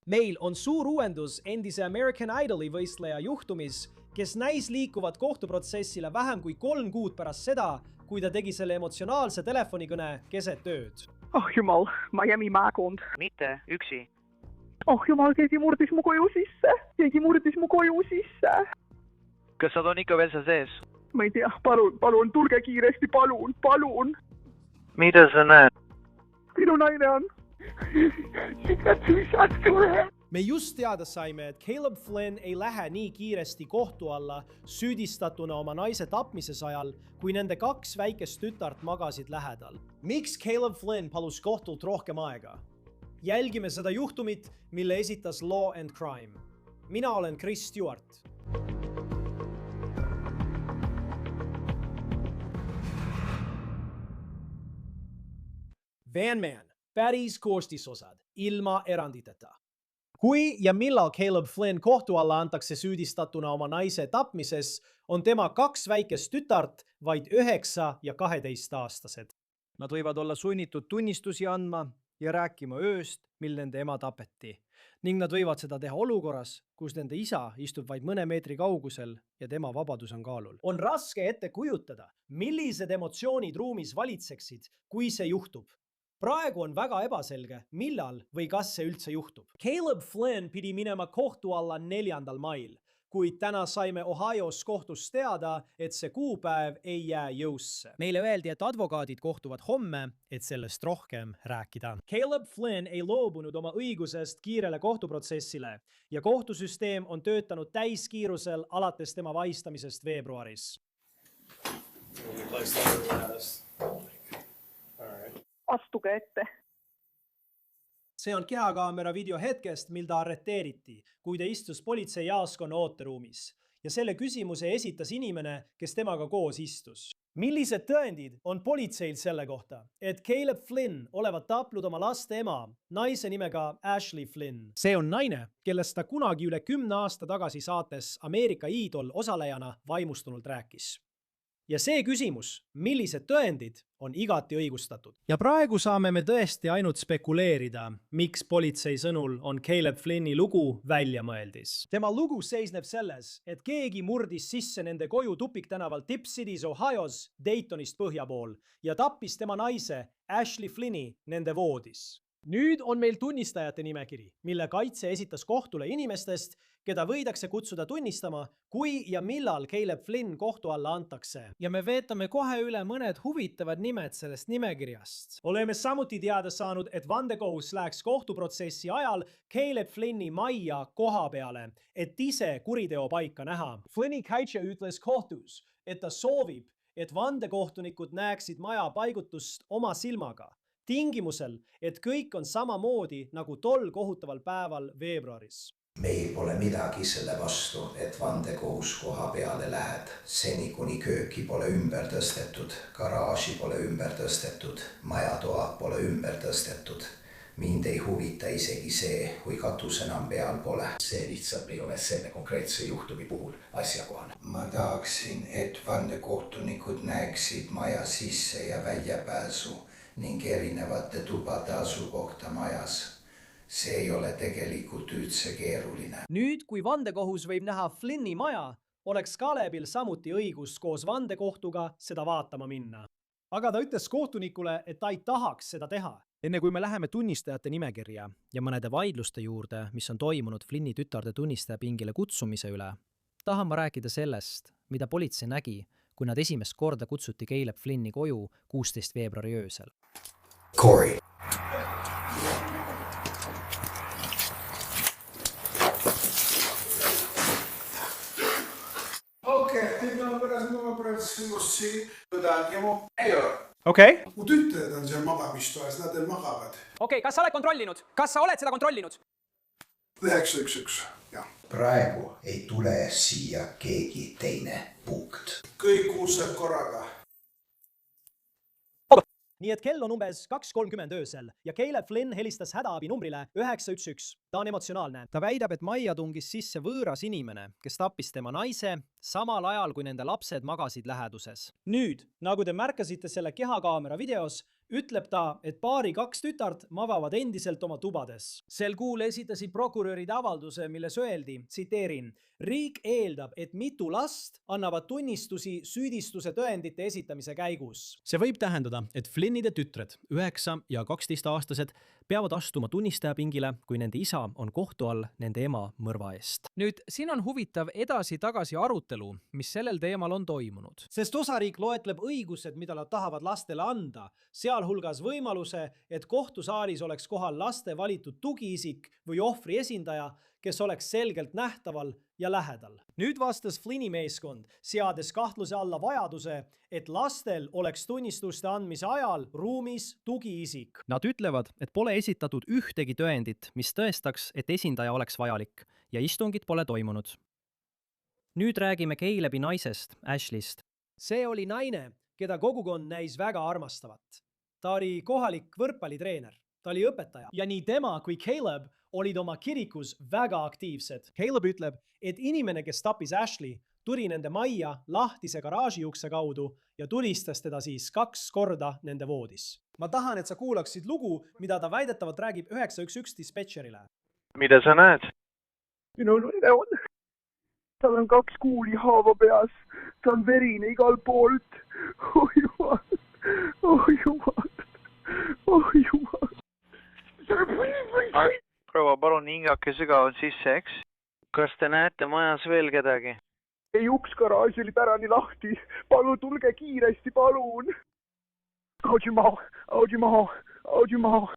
Meil on suur uuendus endise American Idoli võistleja juhtumis, kes näis liikuvat kohtuprotsessile vähem kui 3 kuud pärast seda, kui ta tegi selle emotsionaalse telefonikõne keset ööd. Oh jumal, Miami maakoond. Mitte üksi. Oh jumal, keegi murdis mu koju sisse. Kas nad on ikka veel seal sees? Ma ei tea, palun, tulge kiiresti, palun. Mida sa näed? Minu naine on. Me just teada saime, et Caleb Flynn ei lähe nii kiiresti kohtu alla süüdistatuna oma naise tapmises ajal, kui nende 2 väikest tütart magasid lähedal. Miks Caleb Flynn palus kohtult rohkem aega? Jälgime seda juhtumit, mille esitas Law and Crime. Mina olen Chris Stewart. Van Man, päris koostisosad, ilma eranditeta. Kui ja millal Caleb Flynn kohtu alla antakse süüdistatuna oma naise tapmises, on tema 2 väikest tütart vaid 9 ja 12-aastased. Nad võivad olla sunnitud tunnistusi andma ja rääkima ööst, mil nende ema tapeti. Ning nad võivad seda teha olukorras, kus nende isa istub vaid mõne meetri kaugusel ja tema vabadus on kaalul. On raske ette kujutada, millised emotsioonid ruumis valitseksid, kui see juhtub. Praegu on väga ebaselge, millal või kas see üldse juhtub. Caleb Flynn pidi minema kohtu alla 4. mail, kuid täna saime Ohios kohtust teada, et see kuupäev ei jää jõusse. Meile öeldi, et advokaadid kohtuvad homme, et sellest rohkem rääkida. Caleb Flynn ei loobunud oma õigusest kiirele kohtuprotsessile ja kohtusüsteem on töötanud täiskiirusel alates tema vahistamisest veebruaris. Astuge ette. See on kehakaamera video hetkest, mil ta arreteeriti, kui ta istus politseijaoskonna ooteruumis. Ja selle küsimuse esitas inimene, kes temaga koos istus. Millised tõendid on politseil selle kohta, et Caleb Flynn olevat tapnud oma laste ema, naise nimega Ashley Flynn? See on naine, kellest ta kunagi üle 10 aasta tagasi saates Ameerika Idol osalejana vaimustunult rääkis. Ja see küsimus, millised tõendid, on igati õigustatud. Ja praegu saame me tõesti ainult spekuleerida, miks politsei sõnul on Caleb Flynni lugu väljamõeldis. Tema lugu seisneb selles, et keegi murdis sisse nende koju Tupiktänaval Tip Cities, Ohios, Daytonist põhja pool ja tappis tema naise Ashley Flynni nende voodis. Nüüd on meil tunnistajate nimekiri, mille kaitse esitas kohtule inimestest, keda võidakse kutsuda tunnistama, kui ja millal Caleb Flynn kohtu alla antakse. Ja me veetame kohe üle mõned huvitavad nimed sellest nimekirjast. Oleme samuti teada saanud, et vandekohus läheks kohtuprotsessi ajal Caleb Flynni majja koha peale, et ise kuriteo paika näha. Flynni kaitsja ütles kohtus, et ta soovib, et vandekohtunikud näeksid maja paigutust oma silmaga. Tingimusel, et kõik on samamoodi nagu tol kohutaval päeval veebruaris. Meil pole midagi selle vastu, et vandekohus koha peale lähed. Seni kuni kööki pole ümber tõstetud, garaaži pole ümber tõstetud, majatoad pole ümber tõstetud. Mind ei huvita isegi see, kui katus enam peal pole. See lihtsalt ei ole selle konkreetse juhtumi puhul asjakohane. Ma tahaksin, et vandekohtunikud näeksid maja sisse ja väljapääsu ning erinevate tubade asukohta majas. See ei ole tegelikult üldse keeruline. Nüüd, kui vandekohus võib näha Flynni maja, oleks Kalebil samuti õigus koos vandekohtuga seda vaatama minna. Aga ta ütles kohtunikule, et ta ei tahaks seda teha. Enne kui me läheme tunnistajate nimekirja ja mõnede vaidluste juurde, mis on toimunud Flynni tütarde tunnistajapingile kutsumise üle, tahan ma rääkida sellest, mida politsei nägi, kui nad esimest korda kutsuti Caleb Flynni koju 16 veebruari öösel. Corey. Okei. Mu tütred on seal magamistoas, nad magavad. Okei, kas sa oled kontrollinud? Kas sa oled seda kontrollinud? 911, jah. Praegu ei tule siia keegi teine punkt. Kõik kuulseb korraga. Nii et kell on umbes 2:30 öösel ja Caleb Flynn helistas hädaabi numbrile 911. Ta on emotsionaalne. Ta väidab, et majja tungis sisse võõras inimene, kes tappis tema naise samal ajal, kui nende lapsed magasid läheduses. Nüüd, nagu te märkasite selle kehakaamera videos, ütleb ta, et paari 2 tütart magavad endiselt oma tubades. Sel kuul esitasid prokurörid avalduse, milles öeldi, tsiteerin, riik eeldab, et mitu last annavad tunnistusi süüdistuse tõendite esitamise käigus. See võib tähendada, et Flynnide tütred, 9 ja 12-aastased, peavad astuma tunnistajapingile, kui nende isa on kohtu all nende ema mõrva eest. Nüüd, siin on huvitav edasi-tagasi arutelu, mis sellel teemal on toimunud. Sest osariik loetleb õigused, mida nad tahavad lastele anda, sealhulgas võimaluse, et kohtusaalis oleks kohal laste valitud tugiisik või ohvri esindaja, kes oleks selgelt nähtaval ja lähedal. Nüüd vastas Flynni meeskond, seades kahtluse alla vajaduse, et lastel oleks tunnistuste andmise ajal ruumis tugiisik. Nad ütlevad, et pole esitatud ühtegi tõendit, mis tõestaks, et esindaja oleks vajalik ja istungit pole toimunud. Nüüd räägime Calebi naisest, Ashleyst. See oli naine, keda kogukond näis väga armastavat. Ta oli kohalik võrkpallitreener, ta oli õpetaja ja nii tema kui Caleb olid oma kirikus väga aktiivsed. Caleb ütleb, et inimene, kes tapis Ashley, tuli nende majja lahtise garaažiukse kaudu ja tulistas teda siis 2 korda nende voodis. Ma tahan, et sa kuulaksid lugu, mida ta väidetavalt räägib 911 dispetšerile. mida sa näed? minu naine on. tal on 2 kuulihaava peas. ta on verine igal poolt. Oh jumal. Oh jumal. Oh jumal. proua, palun hingake sügavalt sisse, eks? Kas te näete majas veel kedagi? ei, uks garaaži oli pärani lahti. palun tulge kiiresti, palun. Oh jumal. Oh jumal. Oh jumal.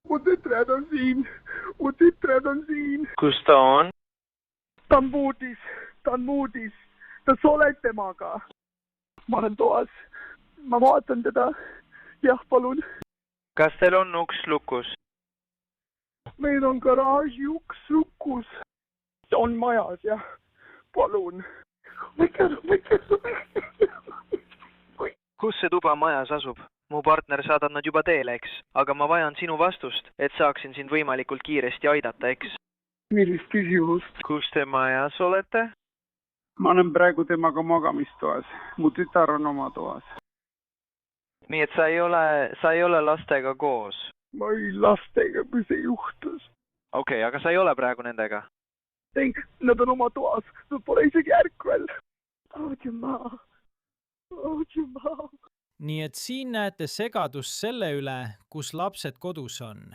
mu tütred on siin. mu tütred on siin. Kus ta on? ta on voodis. ta on voodis. ta soleb temaga. ma olen toas. ma vaatan teda. jah, palun. Kas teil on uks lukus? meil on garaaži uks lukus. ta on majas, jah. palun. Kus see tuba majas asub? Mu partner saadab nad juba teele, eks? Aga ma vajan sinu vastust, et saaksin sind võimalikult kiiresti aidata, eks? millist küsimust? Kus te majas olete? ma olen praegu temaga magamistoas. mu tütar on oma toas. Nii et sa ei ole lastega koos? ma olin lastega, kui see juhtus. Okei, aga sa ei ole praegu nendega? ei, nad on oma toas. Nad pole isegi ärkvel. Oh jumal. Oh jumal. Nii et siin näete segadust selle üle, kus lapsed kodus on.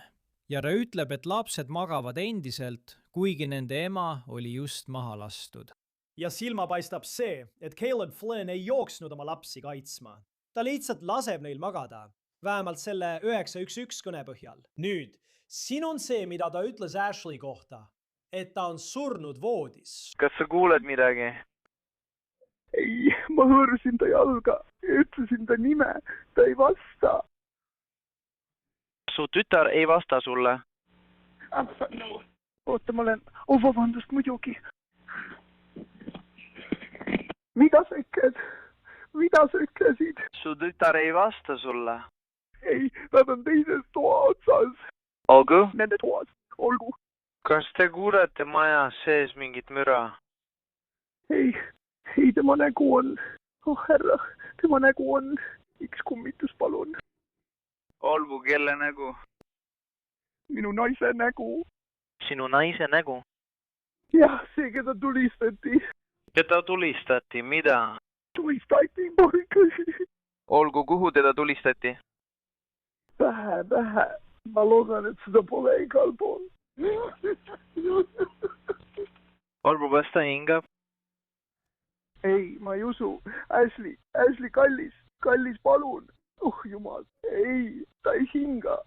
Ja ta ütleb, et lapsed magavad endiselt, kuigi nende ema oli just maha lastud. Ja silma paistab see, et Caleb Flynn ei jooksnud oma lapsi kaitsma. Ta lihtsalt laseb neil magada, vähemalt selle 911 kõne põhjal. Nüüd, siin on see, mida ta ütles Ashley kohta, et ta on surnud voodis. Kas sa kuuled midagi? ei, ma hõõrusin ta jalga ja ütlesin ta nime. ta ei vasta. Su tütar ei vasta sulle? oota, ma olen... vabandust, muidugi. mida sa ütled? mida sa ütlesid? Su tütar ei vasta sulle? ei, nad on teises toa otsas. Olgu? Nende toas, olgu. Kas te kuulete majas sees mingit müra? ei, tema nägu on... oh härra, tema nägu on... üks kummitus, palun. Olgu, kelle nägu? minu naise nägu. Sinu naise nägu? jah, see, keda tulistati. Keda tulistati, mida? tulistati poikasi. Olgu, kuhu teda tulistati? Pähe. ma loodan, et seda pole igal pool. Olgu, kas ta hingab? ei, ma ei usu. Ashley, kallis, palun. oh jumal, ei, ta ei hinga.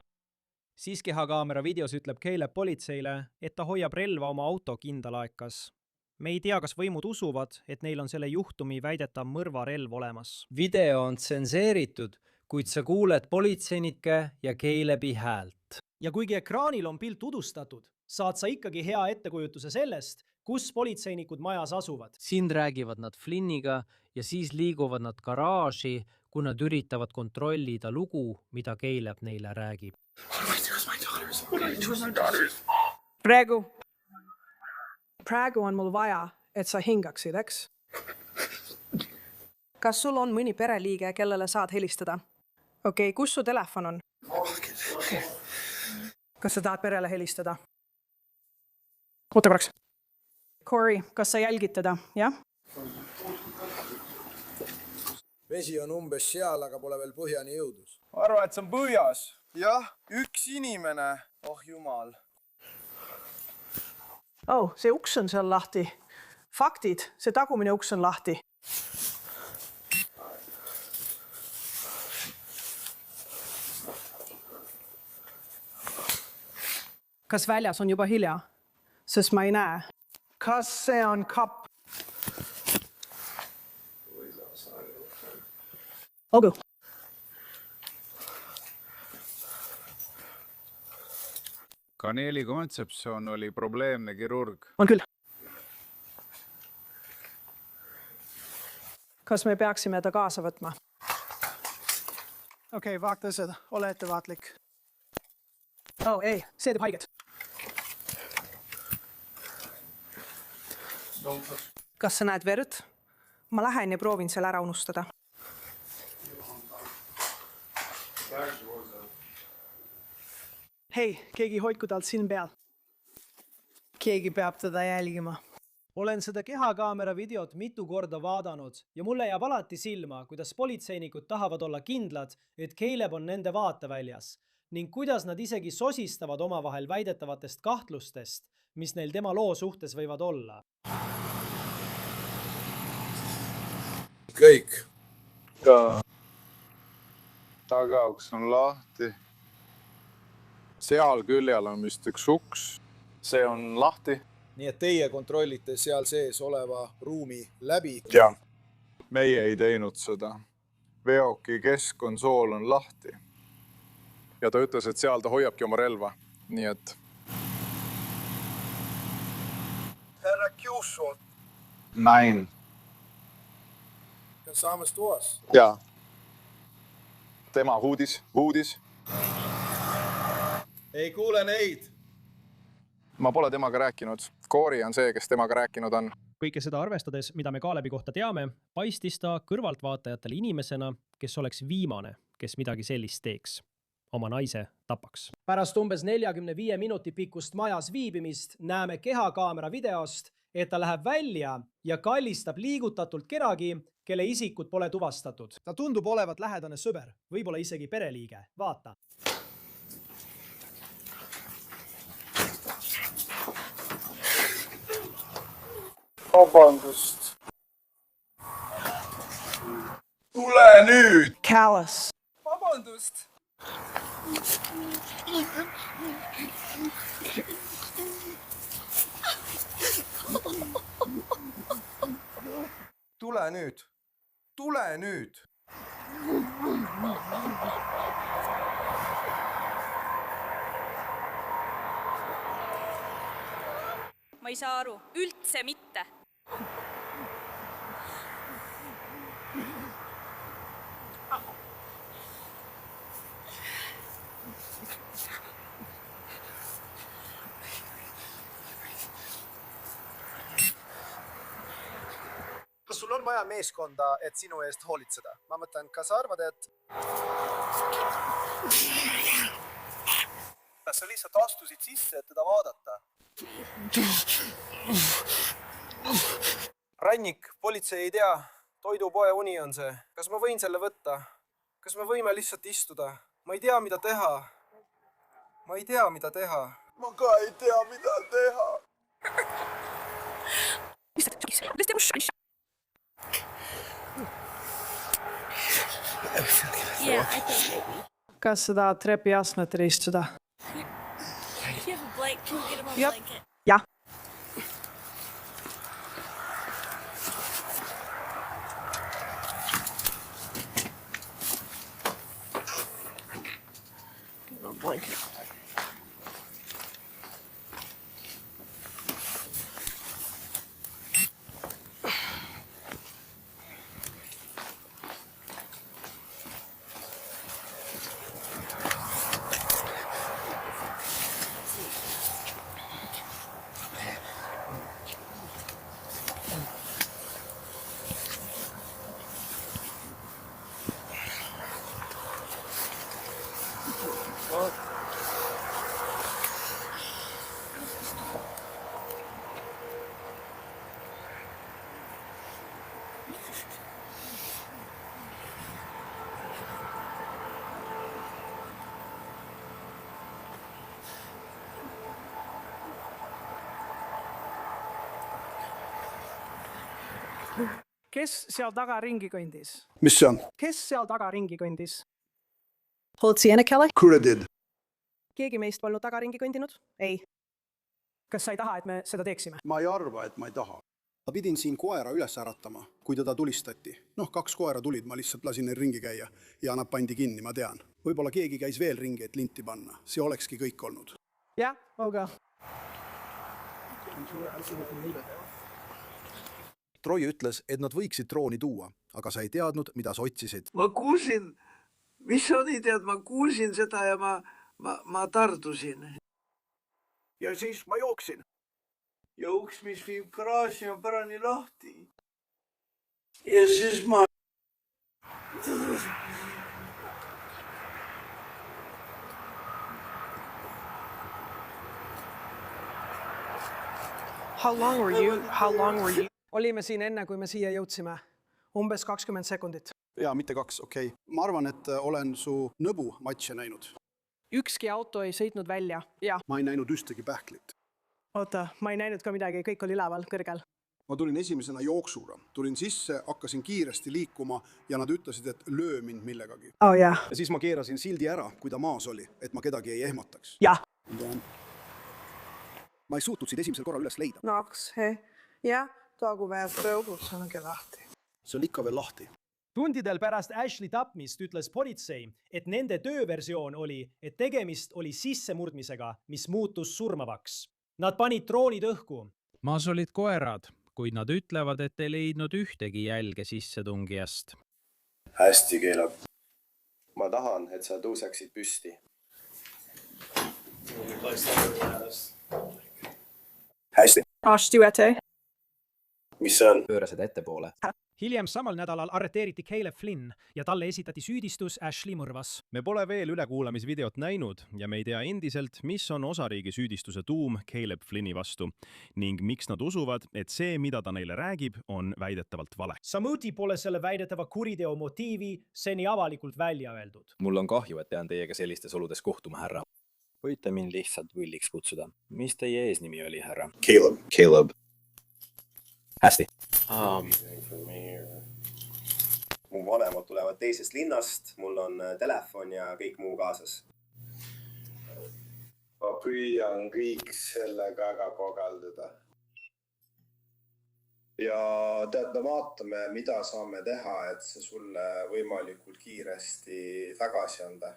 Siis kehakaamera videos ütleb Caleb politseile, et ta hoiab relva oma auto kindalaekas. Me ei tea, kas võimud usuvad, et neil on selle juhtumi väidetav mõrvarelv olemas. Video on tsenseeritud, kuid sa kuuled politseinike ja Calebi häält. Ja kuigi ekraanil on pilt udustatud, saad sa ikkagi hea ettekujutuse sellest, kus politseinikud majas asuvad. Siin räägivad nad Flynniga ja siis liiguvad nad garaaži, kui nad üritavad kontrollida lugu, mida Caleb neile räägib. Praegu on mul vaja, et sa hingaksid, eks? Kas sul on mõni pereliige, kellele saad helistada? Okei, kus su telefon on? Kas sa tahad perele helistada? Oota korraks. Corey, kas sa jälgid teda, jah? Vesi on umbes seal, aga pole veel põhjani jõudus. Arva, et see on põhjas. Jah, üks inimene. Oh jumal. Oh, see uks on seal lahti. Faktid, see tagumine uks on lahti. Kas väljas on juba hilja? Sest ma ei näe. Kas see on kapp? Olgu. Kaneeli Concepcion oli probleemne kirurg. On küll. Kas me peaksime ta kaasa võtma? Okei, vaaklased, ole ettevaatlik. Oh, ei, see teeb haiget. Kas sa näed verd? Ma lähen ja proovin selle ära unustada. Hei, keegi hoidku talt silm peal. Keegi peab teda jälgima. Olen seda kehakaamera videot mitu korda vaadanud ja mulle jääb alati silma, kuidas politseinikud tahavad olla kindlad, et Caleb on nende vaateväljas ning kuidas nad isegi sosistavad omavahel väidetavatest kahtlustest, mis neil tema loo suhtes võivad olla. Kõik. Ka tagauks on lahti. Seal küljel on vist üks uks. See on lahti. Nii et teie kontrollite seal sees oleva ruumi läbi. Jah. Meie ei teinud seda. Veoki keskkonsool on lahti. Ja ta ütles, et seal ta hoiabki oma relva. Nii et... Härra Kiusot. Nein. Kas saamas toas? Jaa. Tema huudis. Ei kuule neid. Ma pole temaga rääkinud. Corey on see, kes temaga rääkinud on. Kõike seda arvestades, mida me Kalebi kohta teame, paistis ta kõrvaltvaatajatele inimesena, kes oleks viimane, kes midagi sellist teeks. Oma naise tapaks. Pärast umbes 45 minuti pikkust majas viibimist näeme kehakaamera videost, et ta läheb välja ja kallistab liigutatult kedagi, kelle isikut pole tuvastatud. Ta tundub olevat lähedane sõber, võib-olla isegi pereliige. Vaata. Vabandust. Tule nüüd! Callous. Vabandust! Tule nüüd! Tule nüüd! Ma ei saa aru. Üldse mitte. Kas sul on vaja meeskonda, et sinu eest hoolitseda? Ma mõtlen, kas sa arvad, et... Kas sa lihtsalt astusid sisse, et teda vaadata? Rannik, politsei ei tea. Toidupoe uni on see. Kas ma võin selle võtta? Kas me võime lihtsalt istuda? Ma ei tea, mida teha. Ma ei tea, mida teha. Ma ka ei tea, mida teha. Kas sa tahad trepi astmetel istuda? Jah. kes seal taga ringi kõndis? Mis see on? Kes seal taga ringi kõndis? Politseinikele? Kuradid. Keegi meist polnud taga ringi kõndinud? Ei. Kas sa ei taha, et me seda teeksime? Ma ei arva, et ma ei taha. Ma pidin siin koera üles äratama, kui teda tulistati. 2 koera tulid, ma lihtsalt lasin neil ringi käia ja nad pandi kinni, ma tean. Võib-olla keegi käis veel ringi, et linti panna. See olekski kõik olnud. Jah, olga. Troy ütles, et nad võiksid drooni tuua, aga sa ei teadnud, mida sa otsisid. Ma kuulsin, mis oli tead, ma kuulsin seda ja ma tardusin. Ja siis ma jooksin. Ja uks, mis viib garaaži, on pärani lahti. Ja siis ma... How long were you? Olime siin enne, kui me siia jõudsime. Umbes 20 sekundit. Jaa, mitte 2, okei. Ma arvan, et olen su nõbu matše näinud. Ükski auto ei sõitnud välja, ja. Ma ei näinud ühtegi pähklit. Oota, ma ei näinud ka midagi, kõik oli üleval, kõrgel. Ma tulin esimesena jooksuga. Tulin sisse, hakkasin kiiresti liikuma ja nad ütlesid, et löö mind millegagi. Oh, jah. Ja siis ma keerasin sildi ära, kui ta maas oli, et ma kedagi ei ehmataks. Jah. Ma ei suutnud sind esimesel korral üles leida. Naks, he. Ja, taagu väärst pöögud, see on lahti. See on ikka veel lahti. Tundidel pärast Ashley tapmist ütles politsei, et nende tööversioon oli, et tegemist oli sissemurdmisega, mis muutus surmavaks. Nad panid droonid õhku. Maas olid koerad, kuid nad ütlevad, et ei leidnud ühtegi jälge sissetungijast. Hästi, Caleb. Ma tahan, et sa tõuseksid püsti. Hästi. Ashtuete. Mis see on? Pööra seda ettepoole. Hiljem samal nädalal arreteeriti Caleb Flynn ja talle esitati süüdistus Ashley mõrvas. Me pole veel ülekuulamisvideot näinud ja me ei tea endiselt, mis on osariigi süüdistuse tuum Caleb Flynni vastu ning miks nad usuvad, et see, mida ta neile räägib, on väidetavalt vale. Samuti pole selle väidetava kuriteo motiivi seni avalikult välja öeldud. Mul on kahju, et pean teiega sellistes oludes kohtuma, härra. Võite mind lihtsalt Williks kutsuda. Mis teie eesnimi oli, härra? Caleb. Caleb. Hästi. Mu vanemad tulevad teisest linnast, mul on telefon ja kõik muu kaasas. Ma püüan kõik sellega ära kogaldada. Ja tead, me vaatame, mida saame teha, et see sulle võimalikult kiiresti tagasi anda.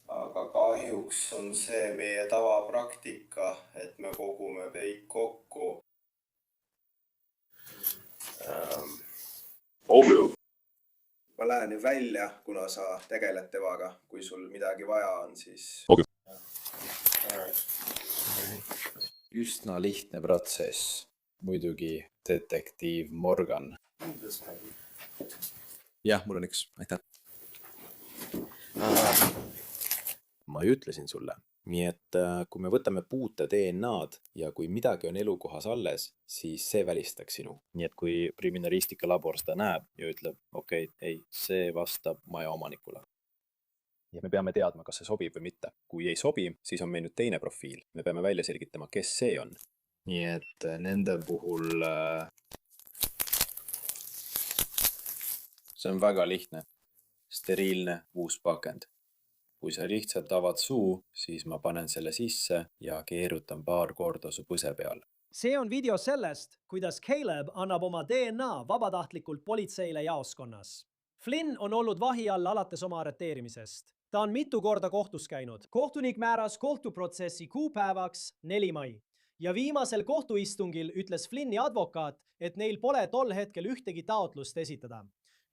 Aga kahjuks on see meie tavapraktika, et me kogume kõik kokku. Ma lähen ju välja, kuna sa tegeled temaga. Kui sul midagi vaja on, siis... Üsna lihtne protsess. Muidugi detektiiv Morgan. Jah, mul on üks. Aitäh. Ma ütlesin sulle. Nii et kui me võtame puute DNA-d ja kui midagi on elukohas alles, siis see välistaks sinu. Nii et kui kriminalistika labor seda näeb ja ütleb, okei, ei, see vastab maja omanikule. Ja me peame teadma, kas see sobib või mitte. Kui ei sobi, siis on meil nüüd teine profiil. Me peame välja selgitama, kes see on. Nii et nende puhul see on väga lihtne. Steriilne uus pakend. Kui sa lihtsalt avad suu, siis ma panen selle sisse ja keerutan paar korda su põse peal. See on video sellest, kuidas Caleb annab oma DNA vabatahtlikult politseile jaoskonnas. Flynn on olnud vahi all alates oma arreteerimisest. Ta on mitu korda kohtus käinud. Kohtunik määras kohtuprotsessi kuupäevaks 4. mai. Ja viimasel kohtuistungil ütles Flynni advokaat, et neil pole tol hetkel ühtegi taotlust esitada.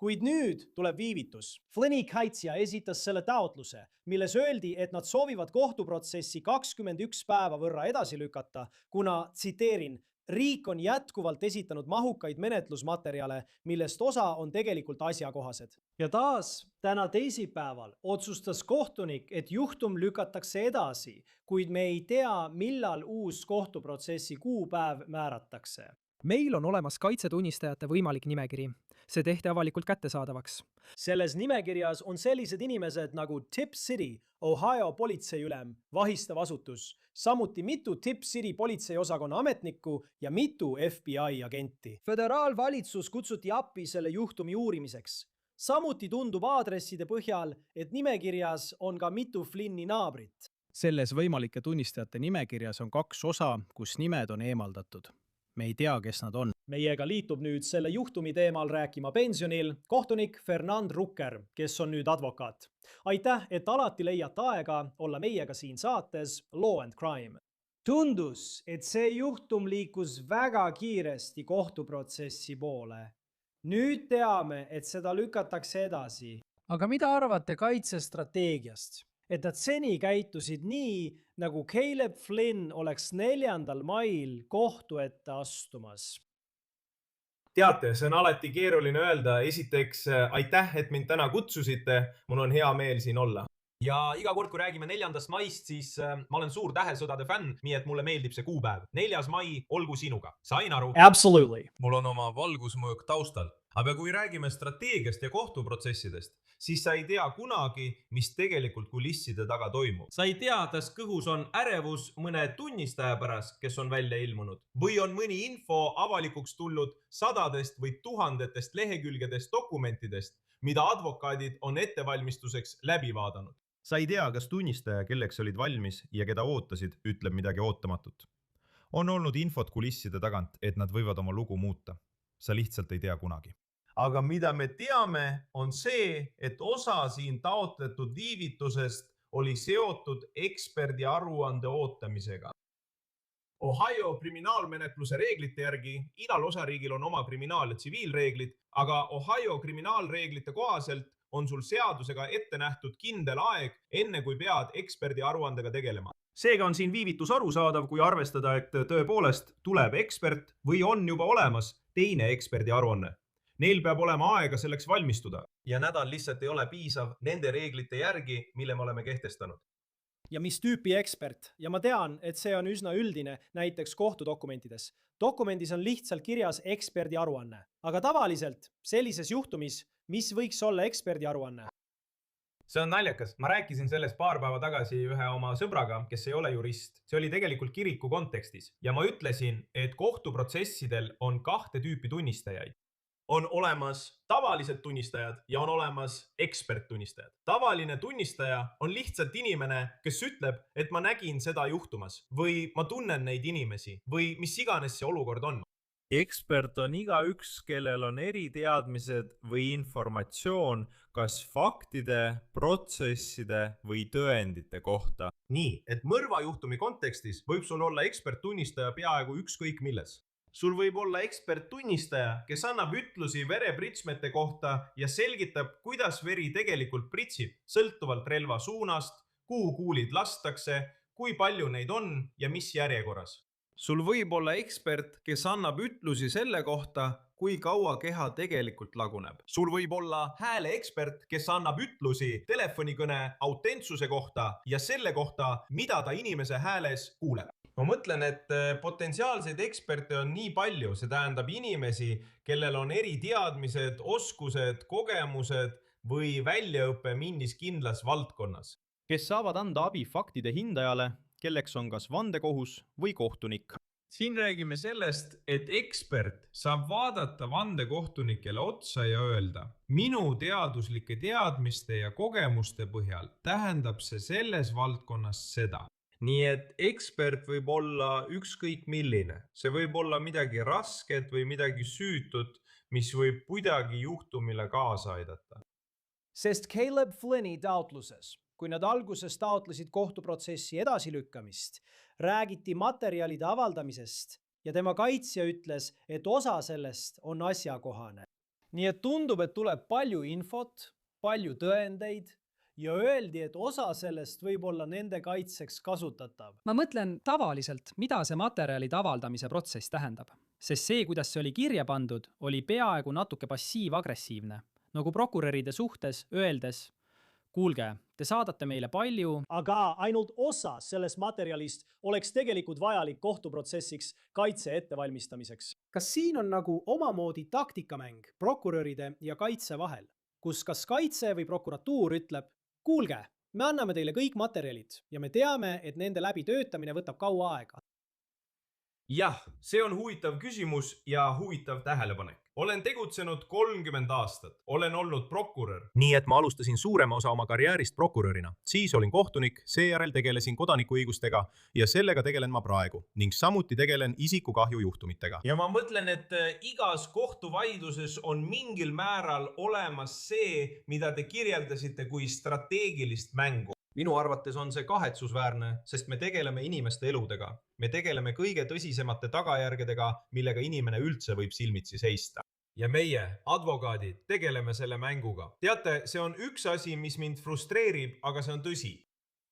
Kuid nüüd tuleb viivitus. Flynni kaitsja esitas selle taotluse, milles öeldi, et nad soovivad kohtuprotsessi 21 päeva võrra edasi lükata, kuna, tsiteerin, riik on jätkuvalt esitanud mahukaid menetlusmaterjale, millest osa on tegelikult asjakohased. Ja taas, täna teisipäeval otsustas kohtunik, et juhtum lükatakse edasi, kuid me ei tea, millal uus kohtuprotsessi kuupäev määratakse. meil on olemas kaitsetunnistajate võimalik nimekiri. See tehti avalikult kättesaadavaks. Selles nimekirjas on sellised inimesed nagu Tip City, Ohio politseiülem, vahistav asutus, samuti mitu Tip City politseiosakonna ametnikku ja mitu FBI agenti. Föderaalvalitsus kutsuti appi selle juhtumi uurimiseks. Samuti tundub aadresside põhjal, et nimekirjas on ka mitu Flynni naabrit. Selles võimalike tunnistajate nimekirjas on 2 osa, kus nimed on eemaldatud. Me ei tea, kes nad on. Meiega liitub nüüd selle juhtumi teemal rääkima pensionil kohtunik Fernand Rucker, kes on nüüd advokaat. Aitäh, et alati leiate aega olla meiega siin saates Law and Crime. Tundus, et see juhtum liikus väga kiiresti kohtuprotsessi poole. Nüüd teame, et seda lükatakse edasi. Aga mida arvate kaitsestrateegiast? Et nad seni käitusid nii, nagu Caleb Flynn oleks 4. mail kohtu ette astumas. Teate, see on alati keeruline öelda. Esiteks, aitäh, et mind täna kutsusite. Mul on hea meel siin olla. Ja iga kord, kui räägime 4. maist, siis ma olen suur tähesõdade fänn, nii et mulle meeldib see kuupäev. 4. mai olgu sinuga. Sain aru? Absolutely. Mul on oma valgusmõõk taustal. Aga kui räägime strateegiast ja kohtuprotsessidest, siis sa ei tea kunagi, mis tegelikult kulisside taga toimub. Sa ei tea, kas kõhus on ärevus mõne tunnistaja pärast, kes on välja ilmunud, või on mõni info avalikuks tulnud 100 või 1000 lehekülgedest dokumentidest, mida advokaadid on ettevalmistuseks läbi vaadanud. Sa ei tea, kas tunnistaja, kelleks olid valmis ja keda ootasid, ütleb midagi ootamatut. On olnud infot kulisside tagant, et nad võivad oma lugu muuta. Sa lihtsalt ei tea kunagi. Aga mida me teame, on see, et osa siin taotletud viivitusest oli seotud eksperdi aruande ootamisega. Ohio kriminaalmenetluse reeglite järgi igal osariigil on oma kriminaal- ja tsiviilreeglid, aga Ohio kriminaalreeglite kohaselt on sul seadusega ette nähtud kindel aeg, enne kui pead eksperdi aruandega tegelema. Seega on siin viivitus arusaadav, kui arvestada, et tõepoolest tuleb ekspert või on juba olemas teine eksperdi aruanne. Neil peab olema aega selleks valmistuda ja nädal lihtsalt ei ole piisav nende reeglite järgi, mille me oleme kehtestanud. Ja mis tüüpi ekspert? Ja ma tean, et see on üsna üldine, näiteks kohtudokumentides. Dokumendis on lihtsalt kirjas eksperdi aruanne. Aga tavaliselt sellises juhtumis, mis võiks olla eksperdi aruanne? See on naljakas. Ma rääkisin sellest paar päeva tagasi ühe oma sõbraga, kes ei ole jurist. See oli tegelikult kiriku kontekstis. Ja ma ütlesin, et kohtuprotsessidel on 2 tüüpi tunnistajaid. On olemas tavalised tunnistajad ja on olemas eksperttunnistajad. Tavaline tunnistaja on lihtsalt inimene, kes ütleb, et ma nägin seda juhtumas või ma tunnen neid inimesi või mis iganes see olukord on. Ekspert on igaüks, kellel on eriteadmised või informatsioon kas faktide, protsesside või tõendite kohta. Nii, et mõrvajuhtumi kontekstis võib sul olla eksperttunnistaja peaaegu ükskõik milles. Sul võib olla eksperttunnistaja, kes annab ütlusi verepritsmete kohta ja selgitab, kuidas veri tegelikult pritsib, sõltuvalt relva suunast, kuhu kuulid lastakse, kui palju neid on ja mis järjekorras. Sul võib olla ekspert, kes annab ütlusi selle kohta, kui kaua keha tegelikult laguneb. Sul võib olla hääleekspert, kes annab ütlusi telefonikõne autentsuse kohta ja selle kohta, mida ta inimese hääles kuuleb. Ma mõtlen, et potentsiaalseid eksperte on nii palju, see tähendab inimesi, kellel on eriteadmised, oskused, kogemused või väljaõpe mingis kindlas valdkonnas. Kes saavad anda abi faktide hindajale, kelleks on kas vandekohus või kohtunik. Siin räägime sellest, et ekspert saab vaadata vandekohtunikele otsa ja öelda, minu teaduslike teadmiste ja kogemuste põhjal tähendab see selles valdkonnas seda. Nii et ekspert võib olla ükskõik milline. See võib olla midagi rasket või midagi süütut, mis võib kuidagi juhtumile kaasa aidata. Sest Caleb Flynni taotluses, kui nad alguses taotlesid kohtuprotsessi edasilükkamist, räägiti materjalide avaldamisest ja tema kaitsja ütles, et osa sellest on asjakohane. Nii et tundub, et tuleb palju infot, palju tõendeid ja öeldi, et osa sellest võib olla nende kaitseks kasutatav. Ma mõtlen tavaliselt, mida see materjalide avaldamise protsess tähendab. Sest see, kuidas see oli kirja pandud, oli peaaegu natuke passiiv-agressiivne. Nagu prokuröride suhtes öeldes, kuulge, te saadate meile palju, aga ainult osa sellest materjalist oleks tegelikult vajalik kohtuprotsessiks kaitse ettevalmistamiseks. Kas siin on nagu omamoodi taktikamäng prokuröride ja kaitse vahel, kus kas kaitse või prokuratuur ütleb, kuulge, me anname teile kõik materjalid ja me teame, et nende läbi töötamine võtab kaua aega. Jah, see on huvitav küsimus ja huvitav tähelepanek. Olen tegutsenud 30 aastat, olen olnud prokurör. Nii et ma alustasin suurema osa oma karjäärist prokurörina. Siis olin kohtunik, seejärel tegelesin kodanikuõigustega ja sellega tegelen ma praegu ning samuti tegelen isikukahju juhtumitega. Ja ma mõtlen, et igas kohtuvaidluses on mingil määral olemas see, mida te kirjeldasite kui strateegilist mängu. Minu arvates on see kahetsusväärne, sest me tegeleme inimeste eludega. Me tegeleme kõige tõsisemate tagajärgedega, millega inimene üldse võib silmitsi seista. Ja meie, advokaadid, tegeleme selle mänguga. Teate, see on üks asi, mis mind frustreerib, aga see on tõsi.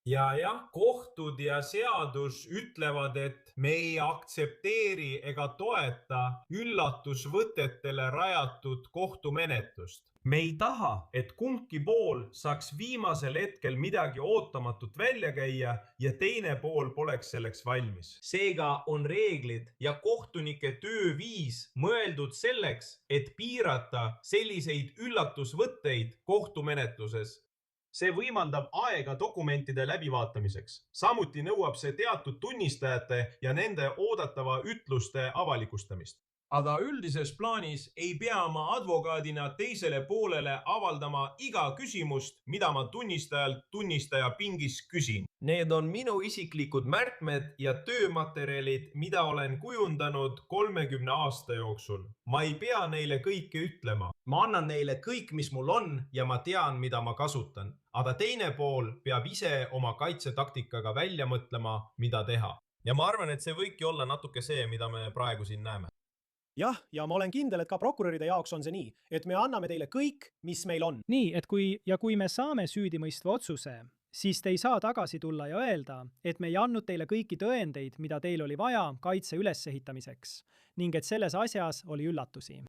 Ja kohtud ja seadus ütlevad, et me ei aktsepteeri ega toeta üllatusvõtetele rajatud kohtumenetlust. Me ei taha, et kumbki pool saaks viimasel hetkel midagi ootamatut välja käia ja teine pool poleks selleks valmis. Seega on reeglid ja kohtunike tööviis mõeldud selleks, et piirata selliseid üllatusvõtteid kohtumenetluses. See võimaldab aega dokumentide läbivaatamiseks. Samuti nõuab see teatud tunnistajate ja nende oodatava ütluste avalikustamist. Aga üldises plaanis ei pea ma advokaadina teisele poolele avaldama iga küsimust, mida ma tunnistaja pingis küsin. Need on minu isiklikud märkmed ja töömaterjalid, mida olen kujundanud 30 aasta jooksul. Ma ei pea neile kõike ütlema. Ma annan neile kõik, mis mul on ja ma tean, mida ma kasutan. Aga teine pool peab ise oma kaitsetaktikaga välja mõtlema, mida teha. Ja ma arvan, et see võibki olla natuke see, mida me praegu siin näeme. Jah, ja ma olen kindel, et ka prokuröride jaoks on see nii, et me anname teile kõik, mis meil on. Nii, et kui me saame süüdimõistva otsuse, siis te ei saa tagasi tulla ja öelda, et me ei andnud teile kõiki tõendeid, mida teil oli vaja kaitse ülesehitamiseks ning et selles asjas oli üllatusi.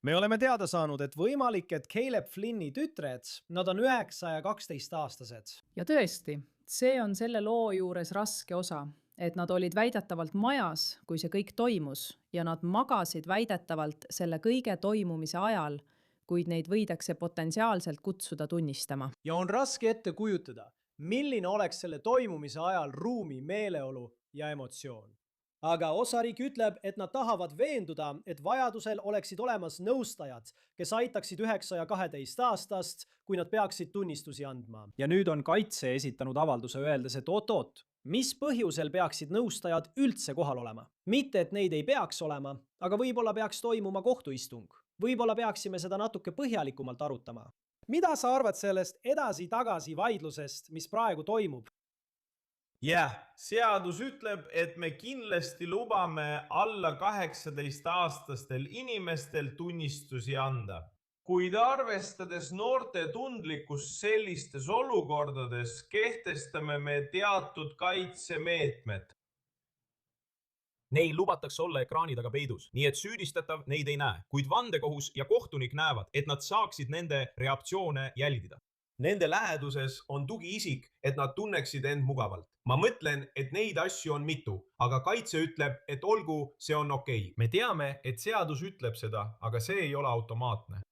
Me oleme teada saanud, et võimalik, et Caleb Flynni tütred, nad on 9 ja 12 aastased. Ja tõesti, see on selle loo juures raske osa, et nad olid väidetavalt majas, kui see kõik toimus, ja nad magasid väidetavalt selle kõige toimumise ajal, kuid neid võidakse potentsiaalselt kutsuda tunnistama. Ja on raske ette kujutada, milline oleks selle toimumise ajal ruumi meeleolu ja emotsioon. Aga osariik ütleb, et nad tahavad veenduda, et vajadusel oleksid olemas nõustajad, kes aitaksid 9 ja 12 aastast, kui nad peaksid tunnistusi andma. Ja nüüd on kaitse esitanud avalduse öeldes, et oot-oot, mis põhjusel peaksid nõustajad üldse kohal olema? Mitte, et neid ei peaks olema, aga võib-olla peaks toimuma kohtuistung. Võib-olla peaksime seda natuke põhjalikumalt arutama. Mida sa arvad sellest edasi-tagasi vaidlusest, mis praegu toimub? Jah, seadus ütleb, et me kindlasti lubame alla 18-aastastel inimestel tunnistusi anda. Kuid arvestades noorte tundlikkust sellistes olukordades, kehtestame me teatud kaitsemeetmed. Neil lubatakse olla ekraani taga peidus, nii et süüdistatav neid ei näe, kuid vandekohus ja kohtunik näevad, et nad saaksid nende reaktsioone jälgida. Nende läheduses on tugiisik, et nad tunneksid end mugavalt. Ma mõtlen, et neid asju on mitu, aga kaitse ütleb, et olgu, see on okei. Me teame, et seadus ütleb seda, aga see ei ole automaatne.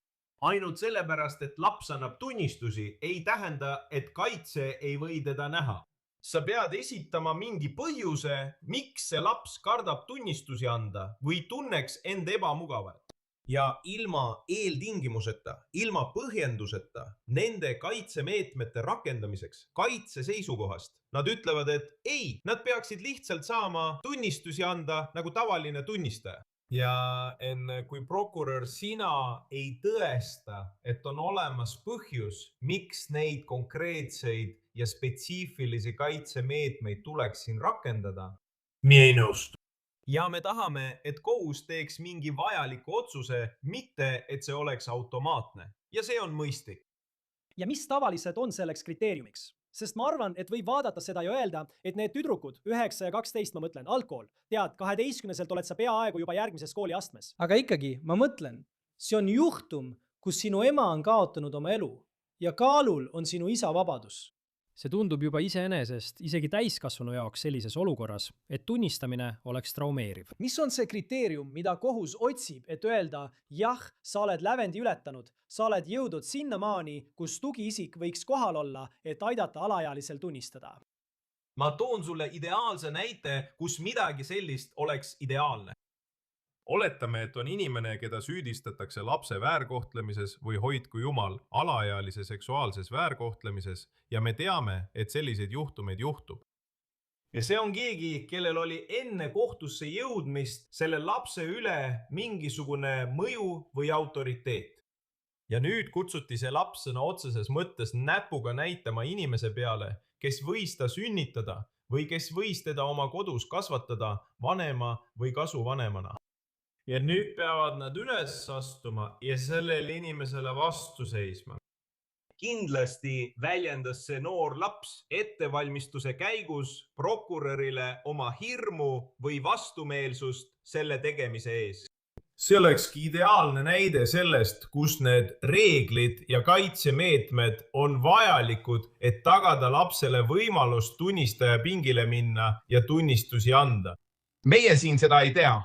Ainult sellepärast, et laps annab tunnistusi, ei tähenda, et kaitse ei või teda näha. Sa pead esitama mingi põhjuse, miks see laps kardab tunnistusi anda või tunneks end ebamugavalt. Ja ilma eeltingimuseta, ilma põhjenduseta, nende kaitsemeetmete rakendamiseks, kaitse seisukohast, nad ütlevad, et ei, nad peaksid lihtsalt saama tunnistusi anda nagu tavaline tunnistaja. Ja enne kui prokurör sina ei tõesta, et on olemas põhjus, miks neid konkreetseid ja spetsiifilisi kaitsemeetmeid tuleks siin rakendada, me ei nõustu. Ja me tahame, et kohus teeks mingi vajaliku otsuse, mitte et see oleks automaatne. Ja see on mõistlik. Ja mis tavaliselt on selleks kriteeriumiks? Sest ma arvan, et võib vaadata seda ja öelda, et need tüdrukud, 9 ja 12, ma mõtlen, algkool, tead, 12-selt oled sa peaaegu juba järgmises kooliastmes. Aga ikkagi, ma mõtlen, see on juhtum, kus sinu ema on kaotanud oma elu ja kaalul on sinu isa vabadus. see tundub juba iseenesest isegi täiskasvanu jaoks sellises olukorras, et tunnistamine oleks traumeeriv. Mis on see kriteerium, mida kohus otsib, et öelda, jah, sa oled lävendi ületanud, sa oled jõudnud sinnamaani, kus tugiisik võiks kohal olla, et aidata alaealisel tunnistada? Ma toon sulle ideaalse näite, kus midagi sellist oleks ideaalne. Oletame, et on inimene, keda süüdistatakse lapse väärkohtlemises või hoidku jumal alaealise seksuaalses väärkohtlemises ja me teame, et selliseid juhtumeid juhtub. Ja see on keegi, kellel oli enne kohtusse jõudmist selle lapse üle mingisugune mõju või autoriteet. Ja nüüd kutsuti see laps sõna otseses mõttes näpuga näitama inimese peale, kes võis ta sünnitada või kes võis teda oma kodus kasvatada vanema või kasuvanemana. Ja nüüd peavad nad üles astuma ja sellele inimesele vastu seisma. Kindlasti väljendas see noor laps ettevalmistuse käigus prokurörile oma hirmu või vastumeelsust selle tegemise ees. See olekski ideaalne näide sellest, kus need reeglid ja kaitsemeetmed on vajalikud, et tagada lapsele võimalust tunnistaja pingile minna ja tunnistusi anda. Meie siin seda ei tea.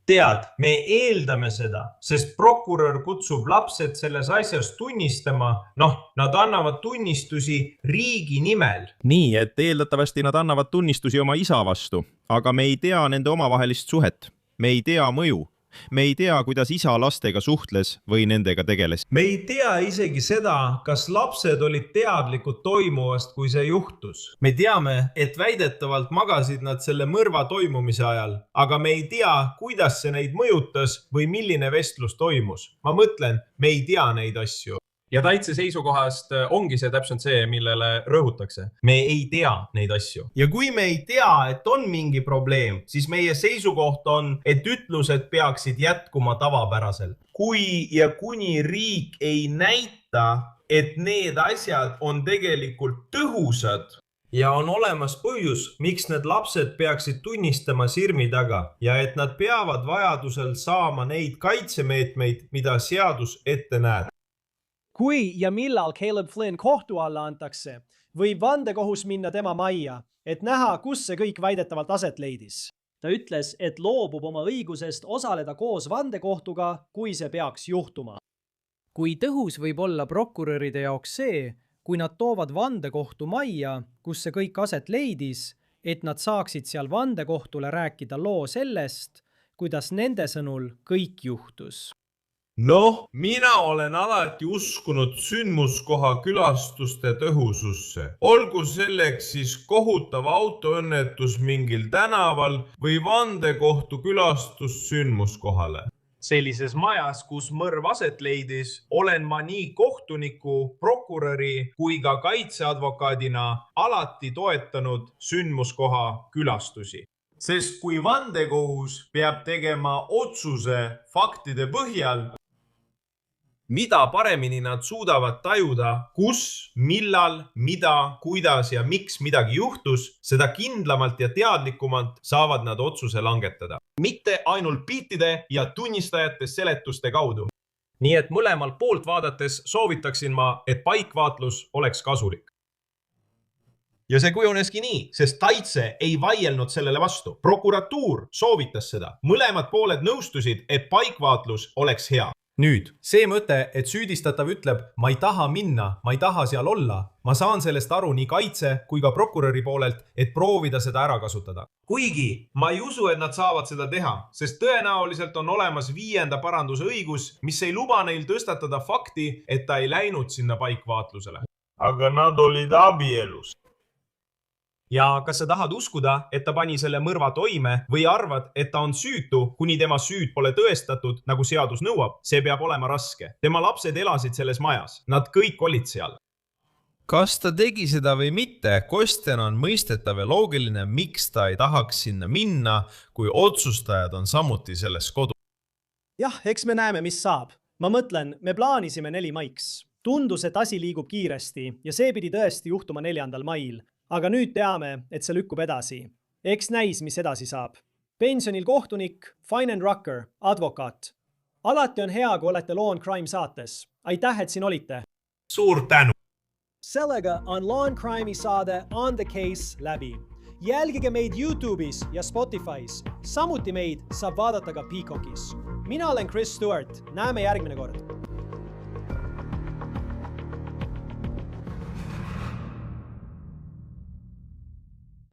Tead, me eeldame seda, sest prokurör kutsub lapsed selles asjas tunnistama. Nad annavad tunnistusi riigi nimel. Nii, et eeldatavasti nad annavad tunnistusi oma isa vastu, aga me ei tea nende omavahelist suhet. Me ei tea mõju. Me ei tea, kuidas isa lastega suhtles või nendega tegeles. Me ei tea isegi seda, kas lapsed olid teadlikud toimuvast, kui see juhtus. Me teame, et väidetavalt magasid nad selle mõrva toimumise ajal, aga me ei tea, kuidas see neid mõjutas või milline vestlus toimus. Ma mõtlen, me ei tea neid asju. Ja taitse seisukohast ongi see täpselt see, millele rõhutakse. Me ei tea neid asju. Ja kui me ei tea, et on mingi probleem, siis meie seisukoht on, et ütlused peaksid jätkuma tavapäraselt. Kui ja kuni riik ei näita, et need asjad on tegelikult tõhusad ja on olemas põhjus, miks need lapsed peaksid tunnistama sirmi taga ja et nad peavad vajadusel saama neid kaitsemeetmeid, mida seadus ette näeb. Kui ja millal Caleb Flynn kohtu alla antakse, võib vandekohus minna tema majja, et näha, kus see kõik väidetavalt aset leidis. Ta ütles, et loobub oma õigusest osaleda koos vandekohtuga, kui see peaks juhtuma. Kui tõhus võib olla prokuröride jaoks see, kui nad toovad vandekohtu majja, kus see kõik aset leidis, et nad saaksid seal vandekohtule rääkida loo sellest, kuidas nende sõnul kõik juhtus. Mina olen alati uskunud sündmuskoha külastuste tõhususse. Olgu selleks siis kohutav autoõnnetus mingil tänaval või vandekohtu külastus sündmuskohale. Sellises majas, kus mõrv aset leidis, olen ma nii kohtuniku, prokuröri kui ka kaitseadvokaadina alati toetanud sündmuskoha külastusi. Sest kui vandekohus peab tegema otsuse faktide põhjal, mida paremini nad suudavad tajuda, kus, millal, mida, kuidas ja miks midagi juhtus, seda kindlamalt ja teadlikumalt saavad nad otsuse langetada. Mitte ainult piltide ja tunnistajate seletuste kaudu. Nii et mõlemalt poolt vaadates soovitaksin ma, et paikvaatlus oleks kasulik. Ja see kujuneski nii, sest taitse ei vaielnud sellele vastu. Prokuratuur soovitas seda. Mõlemad pooled nõustusid, et paikvaatlus oleks hea. Nüüd, see mõte, et süüdistatav ütleb, ma ei taha minna, ma ei taha seal olla, ma saan sellest aru nii kaitse kui ka prokuröri poolelt, et proovida seda ära kasutada. Kuigi, ma ei usu, et nad saavad seda teha, sest tõenäoliselt on olemas 5. paranduse õigus, mis ei luba neil tõstatada fakti, et ta ei läinud sinna paikvaatlusele. Aga nad olid abielus. Ja kas sa tahad uskuda, et ta pani selle mõrva toime või arvad, et ta on süütu, kuni tema süüd pole tõestatud, nagu seadus nõuab? See peab olema raske. Tema lapsed elasid selles majas. Nad kõik olid seal. Kas ta tegi seda või mitte, Kostjan on mõistetav ja loogiline, miks ta ei tahaks sinna minna, kui otsustajad on samuti selles kodu. Jah, eks me näeme, mis saab. Ma mõtlen, me plaanisime 4 maiks. Tundus, et asi liigub kiiresti ja see pidi tõesti juhtuma 4. mail. Aga nüüd teame, et see lükkub edasi. Eks näis, mis edasi saab. Pensionil kohtunik, Fine & Rucker, advokaat. Alati on hea, kui olete Law & Crime saates. Aitäh, et siin olite. Suur tänu! sellega on Law and Crime'i saade On the Case läbi. Jälgige meid YouTube'is ja Spotify's. Samuti meid saab vaadata ka Peacockis. Mina olen Chris Stewart. Näeme järgmine kord.